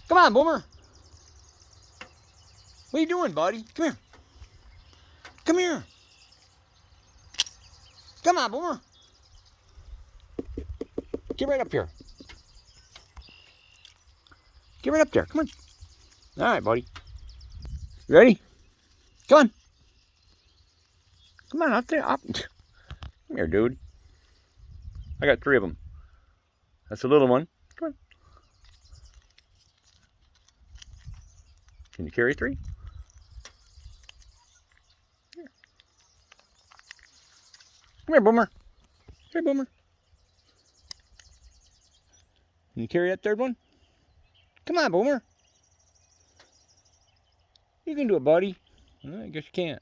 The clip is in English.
Come on, Boomer. What are you doing, buddy? Come here. Come here. Come on, Boomer. Get right up here. Get right up there. Come on. All right, buddy. You ready? Come on. Come on, up there. Up. Come here, dude. I got 3 of them. That's a little one. Come on. Can you carry 3? Here. Come here, Boomer. Here, Boomer. Can you carry that 3rd one? Come on, Boomer. You can do it, buddy. Well, I guess you can't.